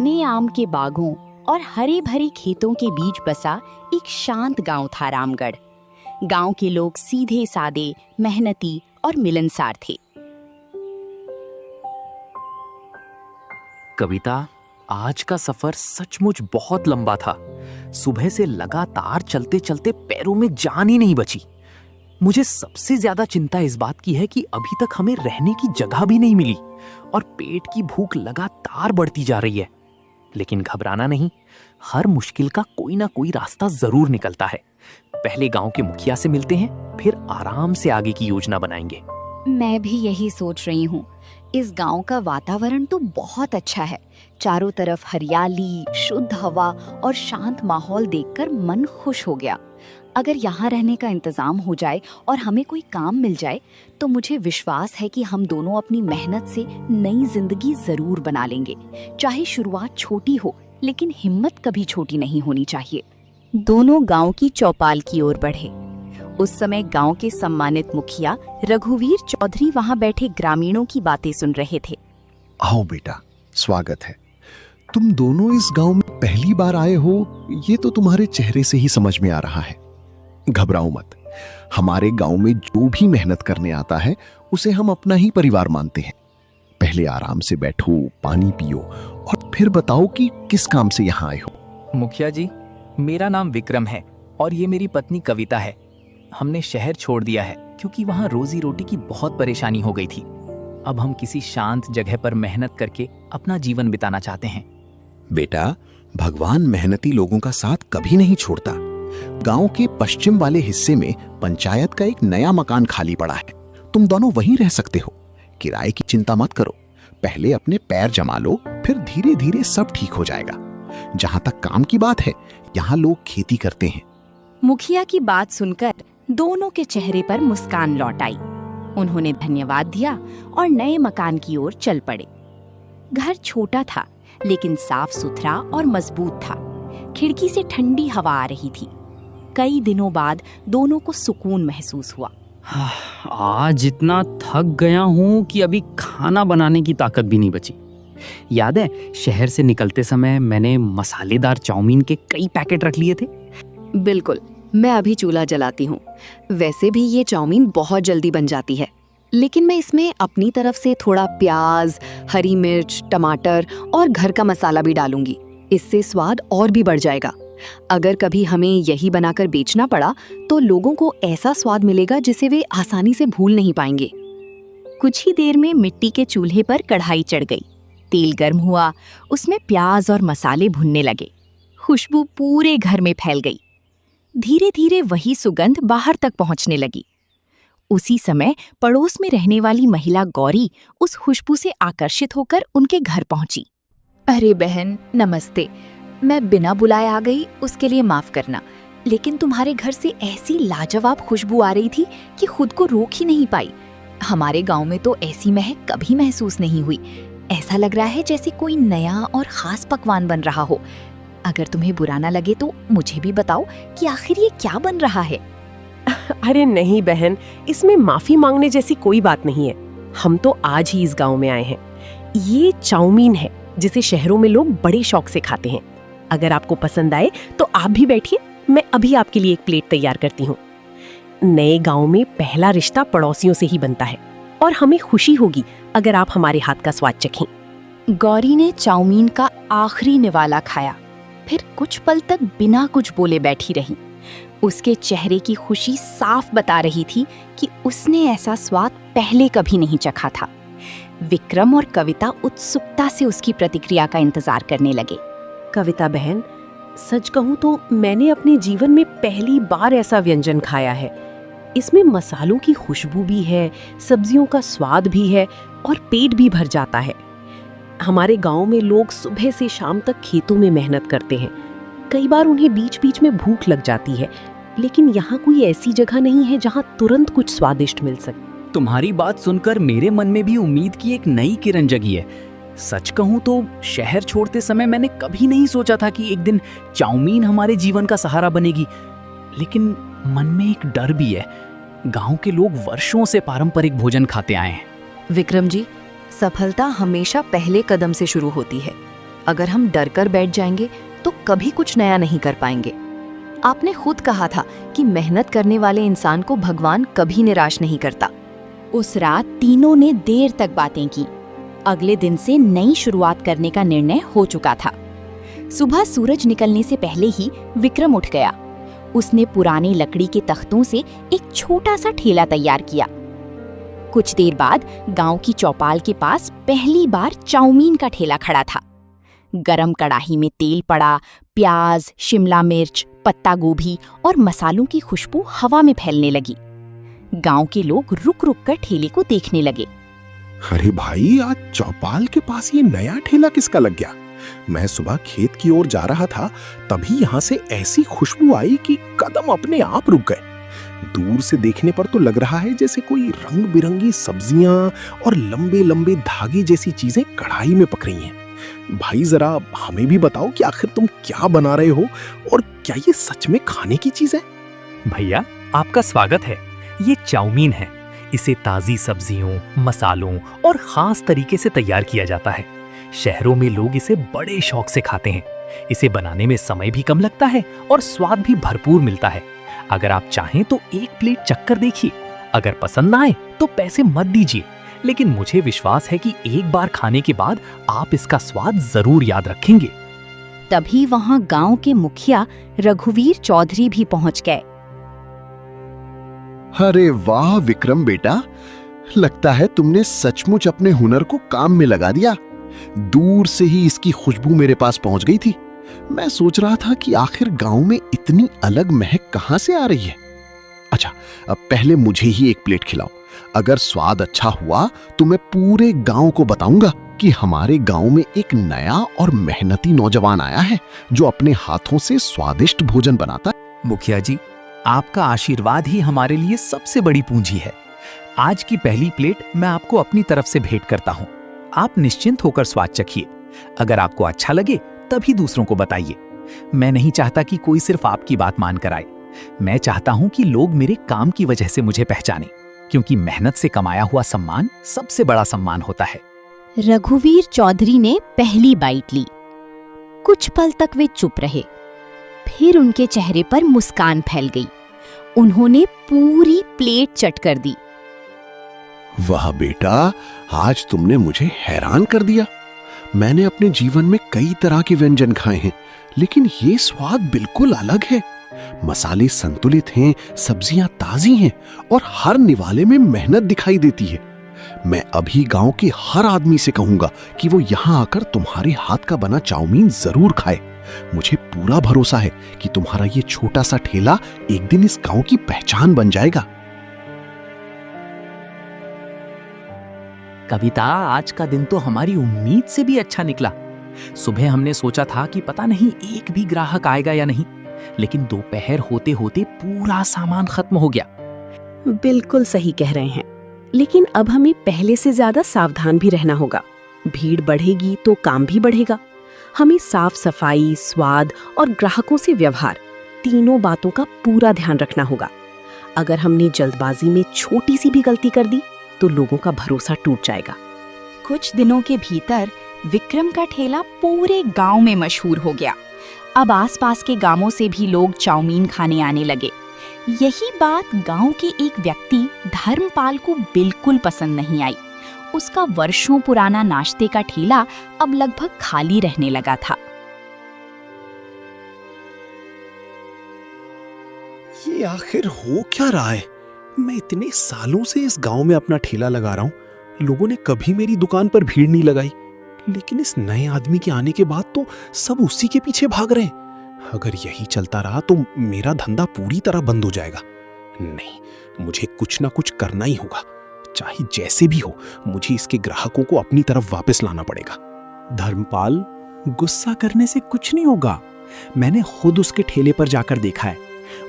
घने आम के बागों और हरे भरे खेतों के बीच बसा एक शांत गांव था रामगढ़। गांव के लोग सीधे सादे, मेहनती और मिलनसार थे। कविता, आज का सफर सचमुच बहुत लंबा था। सुबह से लगातार चलते चलते पैरों में जान ही नहीं बची। मुझे सबसे ज्यादा चिंता इस बात की है कि अभी तक हमें रहने की जगह भी नहीं मिली और पेट की भूख लगातार बढ़ती जा रही है। लेकिन घबराना नहीं, हर मुश्किल का कोई ना कोई रास्ता जरूर निकलता है। पहले गांव के मुखिया से मिलते हैं, फिर आराम से आगे की योजना बनाएंगे। मैं भी यही सोच रही हूँ। इस गांव का वातावरण तो बहुत अच्छा है। चारों तरफ हरियाली, शुद्ध हवा और शांत माहौल देखकर मन खुश हो गया। अगर यहाँ रहने का इंतजाम हो जाए और हमें कोई काम मिल जाए तो मुझे विश्वास है कि हम दोनों अपनी मेहनत से नई जिंदगी जरूर बना लेंगे। चाहे शुरुआत छोटी हो, लेकिन हिम्मत कभी छोटी नहीं होनी चाहिए। दोनों गांव की चौपाल की ओर बढ़े। उस समय गांव के सम्मानित मुखिया रघुवीर चौधरी वहां बैठे ग्रामीणों की बातें सुन रहे थे। आओ बेटा, स्वागत है। तुम दोनों इस गांव में पहली बार आए हो, ये तो तुम्हारे चेहरे से ही समझ में आ रहा है। घबराओ मत, हमारे गांव में जो भी मेहनत करने आता है उसे हम अपना ही परिवार मानते हैं। पहले आराम से बैठो, पानी पियो और फिर बताओ कि किस काम से यहाँ आए हो। मुखिया जी, मेरा नाम विक्रम है और ये मेरी पत्नी कविता है। हमने शहर छोड़ दिया है क्योंकि वहाँ रोजी रोटी की बहुत परेशानी हो गई थी। अब हम किसी शांत जगह पर मेहनत करके अपना जीवन बिताना चाहते हैं। बेटा, भगवान मेहनती लोगों का साथ कभी नहीं छोड़ता। गांव के पश्चिम वाले हिस्से में पंचायत का एक नया मकान खाली पड़ा है। तुम दोनों वहीं रह सकते हो। किराए की चिंता मत करो। पहले अपने पैर जमा लो, फिर धीरे धीरे सब ठीक हो जाएगा। जहां तक काम की बात है, यहाँ लोग खेती करते हैं। मुखिया की बात सुनकर दोनों के चेहरे पर मुस्कान लौट आई। उन्होंने धन्यवाद दिया और नए मकान की ओर चल पड़े। घर छोटा था, लेकिन साफ सुथरा और मजबूत था। खिड़की से ठंडी हवा आ रही थी। कई दिनों बाद दोनों को सुकून महसूस हुआ। आज इतना थक गया हूँ कि अभी खाना बनाने की ताकत भी नहीं बची। याद है, शहर से निकलते समय मैंने मसालेदार चाउमीन के कई पैकेट रख लिए थे। बिल्कुल, मैं अभी चूल्हा जलाती हूँ। वैसे भी ये चाउमीन बहुत जल्दी बन जाती है, लेकिन मैं इसमें अपनी तरफ से थोड़ा प्याज, हरी मिर्च, टमाटर और घर का मसाला भी डालूंगी। इससे स्वाद और भी बढ़ जाएगा। अगर कभी हमें यही बनाकर बेचना पड़ा तो लोगों को ऐसा स्वाद मिलेगा जिसे वे आसानी से भूल नहीं पाएंगे। कुछ ही देर में मिट्टी के चूल्हे पर कढ़ाई चढ़ गई। तेल गर्म हुआ, उसमें प्याज और मसाले भुनने लगे। खुशबू पूरे घर में फैल गई। धीरे धीरे वही सुगंध बाहर तक पहुंचने लगी। उसी समय पड़ोस में रहने वाली महिला गौरी उस खुशबू से आकर्षित होकर उनके घर पहुंची। अरे बहन, नमस्ते। मैं बिना बुलाए आ गई, उसके लिए माफ करना। लेकिन तुम्हारे घर से ऐसी लाजवाब खुशबू आ रही थी कि खुद को रोक ही नहीं पाई। हमारे गांव में तो ऐसी महक कभी महसूस नहीं हुई। ऐसा लग रहा है जैसे कोई नया और खास पकवान बन रहा हो। अगर तुम्हें बुरा ना लगे तो मुझे भी बताओ कि आखिर ये क्या बन रहा है। अरे नहीं बहन, इसमें माफी मांगने जैसी कोई बात नहीं है। हम तो आज ही इस गांव में आए हैं। ये चाउमीन है जिसे शहरों में लोग बड़े शौक से खाते हैं। अगर आपको पसंद आए तो आप भी बैठिए, मैं अभी आपके लिए एक प्लेट तैयार करती हूँ। नए गांव में पहला रिश्ता पड़ोसियों से ही बनता है और हमें खुशी होगी अगर आप हमारे हाथ का स्वाद चखें। गौरी ने चाउमीन का आखिरी निवाला खाया, फिर कुछ पल तक बिना कुछ बोले बैठी रही। उसके चेहरे की खुशी साफ बता रही थी कि उसने ऐसा स्वाद पहले कभी नहीं चखा था। विक्रम और कविता उत्सुकता से उसकी प्रतिक्रिया का इंतजार करने लगे। कविता बहन, सच कहूँ तो मैंने अपने जीवन में पहली बार ऐसा व्यंजन खाया है। इसमें मसालों की खुशबू भी है, सब्जियों का स्वाद भी है और पेट भी भर जाता है। हमारे गांव में लोग सुबह से शाम तक खेतों में मेहनत करते हैं। कई बार उन्हें बीच बीच में भूख लग जाती है, लेकिन यहाँ कोई ऐसी जगह नहीं है जहाँ तुरंत कुछ स्वादिष्ट मिल सके। तुम्हारी बात सुनकर मेरे मन में भी उम्मीद की एक नई किरण जगी है। सच कहूँ तो शहर छोड़ते समय मैंने कभी नहीं सोचा था कि एक दिन चाउमीन हमारे जीवन का सहारा बनेगी। लेकिन मन में एक डर भी है। गांव के लोग वर्षों से पारंपरिक भोजन खाते आए हैं। विक्रम जी, सफलता हमेशा पहले कदम से शुरू होती है। अगर हम डर कर बैठ जाएंगे तो कभी कुछ नया नहीं कर पाएंगे। आपने खुद कहा था कि मेहनत करने वाले इंसान को भगवान कभी निराश नहीं करता। उस रात तीनों ने देर तक बातें की। अगले दिन से नई शुरुआत करने का निर्णय हो चुका था। सुबह सूरज निकलने से पहले ही विक्रम उठ गया। उसने पुरानी लकड़ी के तख्तों से एक छोटा सा ठेला तैयार किया। कुछ देर बाद गांव की चौपाल के पास पहली बार चाउमीन का ठेला खड़ा था। गरम कढ़ाई में तेल पड़ा, प्याज, शिमला मिर्च, पत्ता गोभी और मसालों की खुशबू हवा में फैलने लगी। गांव के लोग रुक रुक कर ठेले को देखने लगे। अरे भाई, आज चौपाल के पास ये नया ठेला किसका लग गया? मैं सुबह खेत की ओर जा रहा था, तभी यहाँ से ऐसी खुशबू आई कि कदम अपने आप रुक गए। दूर से देखने पर तो लग रहा है जैसे कोई रंग बिरंगी सब्जियां और लंबे लंबे धागे जैसी चीजें कढ़ाई में पक रही हैं। भाई, जरा हमें भी बताओ कि आखिर तुम क्या बना रहे हो और क्या ये सच में खाने की चीज है? भैया, आपका स्वागत है। ये चाउमीन है। इसे ताजी सब्जियों, मसालों और खास तरीके से तैयार किया जाता है। शहरों में लोग इसे बड़े शौक से खाते हैं। इसे बनाने में समय भी कम लगता है और स्वाद भी भरपूर मिलता है। अगर आप चाहें तो एक प्लेट चखकर देखिए। अगर पसंद ना आए तो पैसे मत दीजिए, लेकिन मुझे विश्वास है कि एक बार खाने के बाद आप इसका स्वाद जरूर याद रखेंगे। तभी वहां गांव के मुखिया रघुवीर चौधरी भी पहुंच गए। अरे वाह विक्रम बेटा, लगता है तुमने सचमुच अपने हुनर को काम में लगा दिया। दूर से ही इसकी खुशबू मेरे पास पहुंच गई थी। मैं सोच रहा था कि आखिर गांव में इतनी अलग महक कहां से आ रही है। अच्छा, अब पहले मुझे ही एक प्लेट खिलाओ। अगर स्वाद अच्छा हुआ तो मैं पूरे गांव को बताऊंगा कि हमारे गांव में एक नया और मेहनती नौजवान आया है जो अपने हाथों से स्वादिष्ट भोजन बनाता है। मुखिया जी, आपका आशीर्वाद ही हमारे लिए सबसे बड़ी पूंजी है। आज की पहली प्लेट मैं आपको अपनी तरफ से भेंट करता हूँ। आप निश्चिंत होकर स्वाद चखिए। अगर आपको अच्छा लगे तभी दूसरों को बताइए। मैं नहीं चाहता कि कोई सिर्फ आपकी बात मानकर आए। मैं चाहता हूँ कि लोग मेरे काम की वजह से मुझे पहचाने, क्योंकि मेहनत से कमाया हुआ सम्मान सबसे बड़ा सम्मान होता है। रघुवीर चौधरी ने पहली बाइट ली। कुछ पल तक वे चुप रहे, फिर उनके चेहरे पर मुस्कान फैल गई। उन्होंने पूरी प्लेट चट कर दी। वाह बेटा, आज तुमने मुझे हैरान कर दिया। मैंने अपने जीवन में कई तरह के व्यंजन खाए हैं, लेकिन ये स्वाद बिल्कुल अलग है। मसाले संतुलित हैं, सब्जियां ताजी हैं और हर निवाले में मेहनत दिखाई देती है। मैं अभी गांव के हर आदमी से कहूंगा कि वो यहाँ आकर तुम्हारे हाथ का बना चाउमीन जरूर खाए। मुझे पूरा भरोसा है कि तुम्हारा ये छोटा सा ठेला एक दिन इस गांव की पहचान बन जाएगा। कविता, आज का दिन तो हमारी उम्मीद से भी अच्छा निकला। सुबह हमने सोचा था कि पता नहीं एक भी ग्राहक आएगा या नहीं, लेकिन दोपहर होते होते पूरा सामान खत्म हो गया। बिल्कुल सही कह रहे हैं, लेकिन अब हमें पहले से ज्यादा सावधान भी रहना होगा। भीड़ बढ़ेगी तो काम भी बढ़ेगा। हमें साफ सफाई, स्वाद और ग्राहकों से व्यवहार, तीनों बातों का पूरा ध्यान रखना होगा। अगर हमने जल्दबाजी में छोटी सी भी गलती कर दी तो लोगों का भरोसा टूट जाएगा। कुछ दिनों के भीतर विक्रम का ठेला पूरे गांव में मशहूर हो गया। अब आसपास के गांवों से भी लोग चाउमीन खाने आने लगे। यही बात गांव के एक व्यक्ति धर्मपाल को बिल्कुल पसंद नहीं आई। उसका वर्षों पुराना नाश्ते का ठेला अब लगभग खाली रहने लगा था। ये आखिर हो क्या रहा है? मैं इतने सालों से इस गांव में अपना ठेला लगा रहा हूं, लोगों ने कभी मेरी दुकान पर भीड़ नहीं लगाई, लेकिन इस नए आदमी के आने के बाद तो सब उसी के पीछे भाग रहे हैं। अगर यही चलता रहा तो मेरा धंधा पूरी तरह बंद हो जाएगा। नहीं, मुझे कुछ ना कुछ करना ही होगा। चाहे जैसे भी हो, मुझे इसके ग्राहकों को अपनी तरफ वापस लाना पड़ेगा। धर्मपाल, गुस्सा करने से कुछ नहीं होगा। मैंने खुद उसके ठेले पर जाकर देखा है।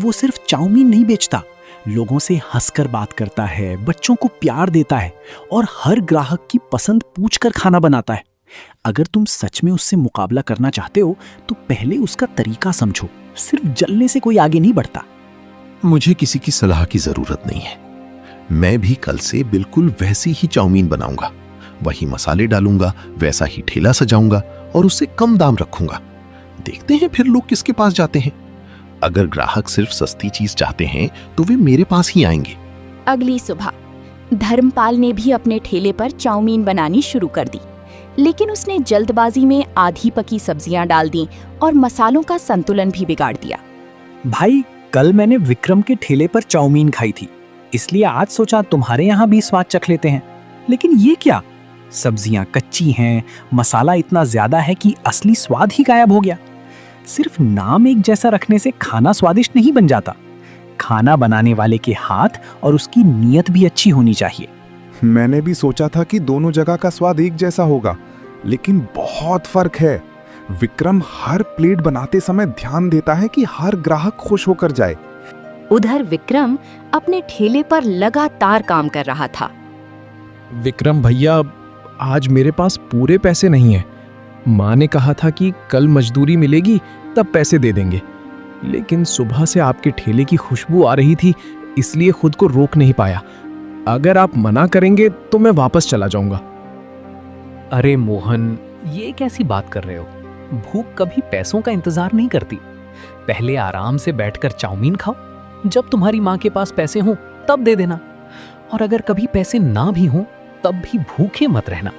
वो सिर्फ चाउमीन नहीं बेचता, लोगों से हंसकर बात करता है, बच्चों को प्यार देता है और हर ग्राहक की पसंद पूछकर खाना बनाता है। अगर तुम सच में उससे मुकाबला करना चाहते हो तो पहले उसका तरीका समझो। सिर्फ जलने से कोई आगे नहीं बढ़ता। मुझे किसी की सलाह की जरूरत नहीं है। मैं भी कल से बिल्कुल वैसी ही चाउमीन बनाऊंगा वही मसाले डालूंगा, वैसा ही ठेला सजाऊंगा और उससे कम दाम रखूंगा। देखते हैं फिर लोग किसके पास जाते हैं। अगर ग्राहक सिर्फ सस्ती चीज चाहते हैं तो वे मेरे पास ही आएंगे। अगली सुबह धर्मपाल ने भी अपने ठेले पर चाउमीन बनानी शुरू कर दी, लेकिन उसने जल्दबाजी में आधी पकी सब्जियां डाल दी और मसालों का संतुलन भी बिगाड़ दिया। भाई, कल मैंने विक्रम के ठेले पर चाउमीन खाई थी, इसलिए आज सोचा तुम्हारे यहाँ भी स्वाद चख लेते हैं। लेकिन ये क्या, सब्जियां कच्ची हैं, मसाला इतना ज्यादा है कि असली स्वाद ही गायब हो गया। सिर्फ नाम एक जैसा रखने से खाना स्वादिष्ट नहीं बन जाता। खाना बनाने वाले के हाथ और उसकी नीयत भी अच्छी होनी चाहिए। मैंने भी सोचा था कि दोनों जगह का स्वाद एक जैसा होगा, लेकिन बहुत फर्क है। विक्रम हर प्लेट बनाते समय ध्यान देता है कि हर ग्राहक खुश होकर जाए। उधर विक्रम अपने ठेले पर लगातार काम कर रहा था। विक्रम भैया, आज मेरे पास पूरे पैसे नहीं हैं। माँ ने कहा था कि कल मजदूरी मिलेगी तब पैसे दे देंगे, लेकिन सुबह से आपके ठेले की खुशबू आ रही थी, इसलिए खुद को रोक नहीं पाया। अगर आप मना करेंगे तो मैं वापस चला जाऊंगा। अरे मोहन, ये कैसी बात कर रहे हो? भूख कभी पैसों का इंतजार नहीं करती। पहले आराम से बैठकर चाउमीन खाओ, जब तुम्हारी माँ के पास पैसे हों तब दे देना, और अगर कभी पैसे ना भी हों तब भी भूखे मत रहना।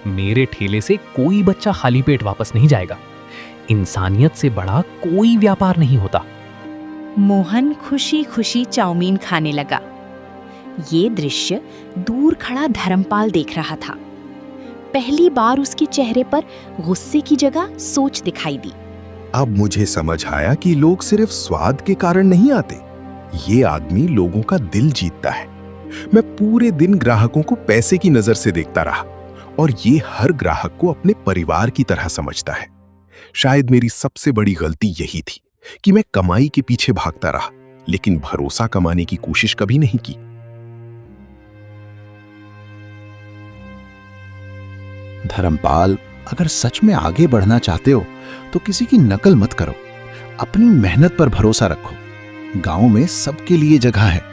मेरे ठेले से कोई बच्चा खाली पेट वापस नहीं जाएगा। इंसानियत से बड़ा कोई व्यापार नहीं होता। मोहन खुशी खुशी चाउमीन खाने लगा। ये दृश्य दूर खड़ा धर्मपाल देख रहा था। पहली बार उसके चेहरे पर गुस्से की जगह सोच दिखाई दी। अब मुझे समझ आया कि लोग सिर्फ स्वाद के कारण नहीं आते। ये आदमी लोगों का दिल जीतता है। मैं पूरे दिन ग्राहकों को पैसे की नजर से देखता रहा और ये हर ग्राहक को अपने परिवार की तरह समझता है। शायद मेरी सबसे बड़ी गलती यही थी कि मैं कमाई के पीछे भागता रहा, लेकिन भरोसा कमाने की कोशिश कभी नहीं की। धर्मपाल, अगर सच में आगे बढ़ना चाहते हो तो किसी की नकल मत करो। अपनी मेहनत पर भरोसा रखो। गांव में सबके लिए जगह है।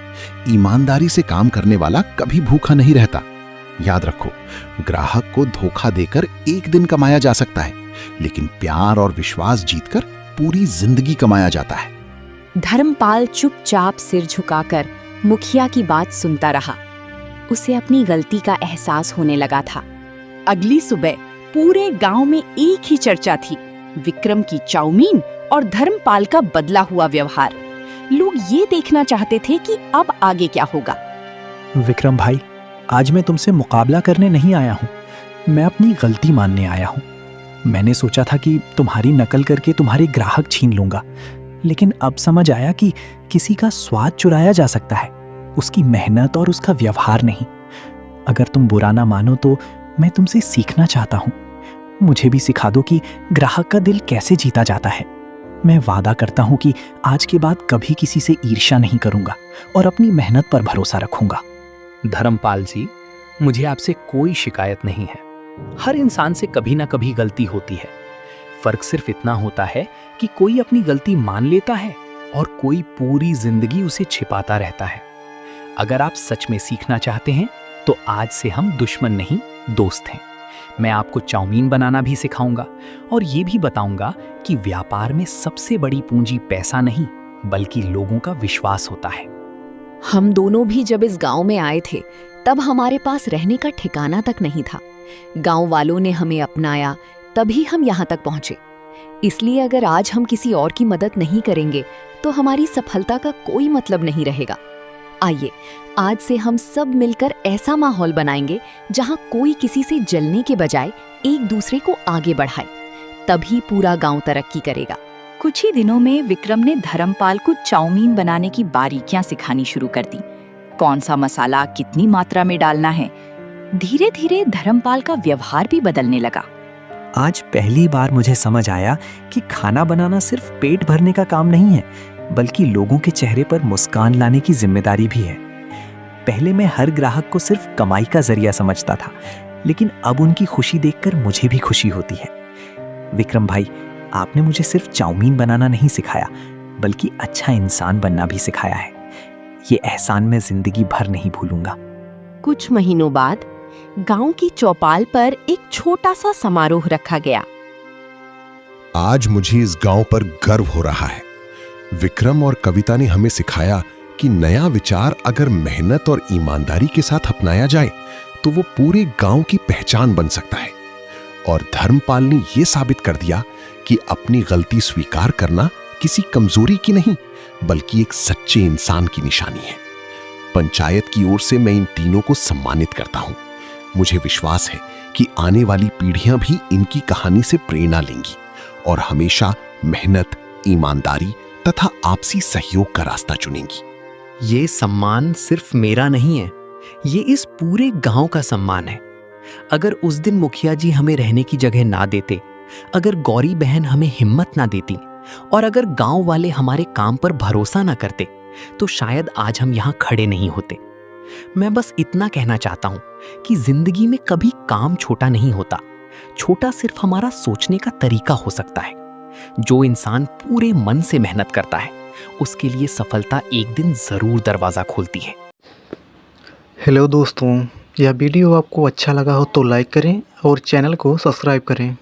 ईमानदारी से काम करने वाला कभी भूखा नहीं रहता। याद रखो, ग्राहक को धोखा देकर एक दिन कमाया जा सकता है, लेकिन प्यार और विश्वास जीतकर पूरी जिंदगी कमाया जाता है। धर्मपाल चुपचाप सिर झुकाकर मुखिया की बात सुनता रहा। उसे अपनी गलती का एहसास होने लगा था। अगली सुबह पूरे गांव में एक ही चर्चा थी, विक्रम की चाउमीन और धर्मपाल का बदला हुआ व्यवहार। लोग ये देखना चाहते थे कि अब आगे क्या होगा। विक्रम भाई, आज मैं तुमसे मुकाबला करने नहीं आया हूँ, मैं अपनी गलती मानने आया हूँ। मैंने सोचा था कि तुम्हारी नकल करके तुम्हारे ग्राहक छीन लूंगा, लेकिन अब समझ आया कि किसी का स्वाद चुराया जा सकता है, उसकी मेहनत और उसका व्यवहार नहीं। अगर तुम बुरा ना मानो तो मैं तुमसे सीखना चाहता हूँ। मुझे भी सिखा दो कि ग्राहक का दिल कैसे जीता जाता है। मैं वादा करता हूँ कि आज के बाद कभी किसी से ईर्ष्या नहीं करूंगा और अपनी मेहनत पर भरोसा रखूंगा। धर्मपाल जी, मुझे आपसे कोई शिकायत नहीं है। हर इंसान से कभी ना कभी गलती होती है। फर्क सिर्फ इतना होता है कि कोई अपनी गलती मान लेता है और कोई पूरी जिंदगी उसे छिपाता रहता है। अगर आप सच में सीखना चाहते हैं तो आज से हम दुश्मन नहीं, दोस्त हैं। मैं आपको चाउमीन बनाना भी सिखाऊंगा और ये भी बताऊंगा कि व्यापार में सबसे बड़ी पूंजी पैसा नहीं बल्कि लोगों का विश्वास होता है। हम दोनों भी जब इस गांव में आए थे तब हमारे पास रहने का ठिकाना तक नहीं था। गांव वालों ने हमें अपनाया, तभी हम यहाँ तक पहुँचे। इसलिए अगर आज हम किसी और की मदद नहीं करेंगे तो हमारी सफलता का कोई मतलब नहीं रहेगा। आइए, आज से हम सब मिलकर ऐसा माहौल बनाएंगे जहाँ कोई किसी से जलने के बजाय एक दूसरे को आगे बढ़ाए। तभी पूरा गांव तरक्की करेगा। कुछ ही दिनों में विक्रम ने धर्मपाल को चाउमीन बनाने की बारीकियां सिखानी शुरू कर दी। कौन सा मसाला कितनी मात्रा में डालना है। धीरे धीरे धर्मपाल का व्यवहार भी बदलने लगा। आज पहली बार मुझे समझ आया कि खाना बनाना सिर्फ पेट भरने का काम नहीं है, बल्कि लोगों के चेहरे पर मुस्कान लाने की जिम्मेदारी भी है। पहले मैं हर ग्राहक को सिर्फ कमाई का जरिया समझता था, लेकिन अब उनकी खुशी देखकर मुझे भी खुशी होती है। विक्रम भाई, आपने मुझे सिर्फ चाउमीन बनाना नहीं सिखाया, बल्कि अच्छा इंसान बनना भी सिखाया है। ये एहसान मैं जिंदगी भर नहीं भूलूंगा। कुछ महीनों बाद गांव की चौपाल पर एक छोटा सा समारोह रखा गया। आज मुझे इस गांव पर गर्व हो रहा है। विक्रम और कविता ने हमें सिखाया कि नया विचार अगर मेहनत और ईमानदारी के साथ अपनाया जाए तो वो पूरे गांव की पहचान बन सकता है। और धर्मपाल ने यह साबित कर दिया कि अपनी गलती स्वीकार करना किसी कमजोरी की नहीं बल्कि एक सच्चे इंसान की निशानी है। पंचायत की ओर से मैं इन तीनों को सम्मानित करता हूं। मुझे विश्वास है कि आने वाली पीढ़ियां भी इनकी कहानी से प्रेरणा लेंगी और हमेशा मेहनत, ईमानदारी तथा आपसी सहयोग का रास्ता चुनेंगी। ये सम्मान सिर्फ मेरा नहीं है, ये इस पूरे गांव का सम्मान है। अगर उस दिन मुखिया जी हमें रहने की जगह ना देते, अगर गौरी बहन हमें हिम्मत ना देती और अगर गांव वाले हमारे काम पर भरोसा ना करते तो शायद आज हम यहाँ खड़े नहीं होते। मैं बस इतना कहना चाहता हूँ कि जिंदगी में कभी काम छोटा नहीं होता। छोटा सिर्फ हमारा सोचने का तरीका हो सकता है। जो इंसान पूरे मन से मेहनत करता है उसके लिए सफलता एक दिन जरूर दरवाजा खोलती है। हेलो दोस्तों, यह वीडियो आपको अच्छा लगा हो तो लाइक करें और चैनल को सब्सक्राइब करें।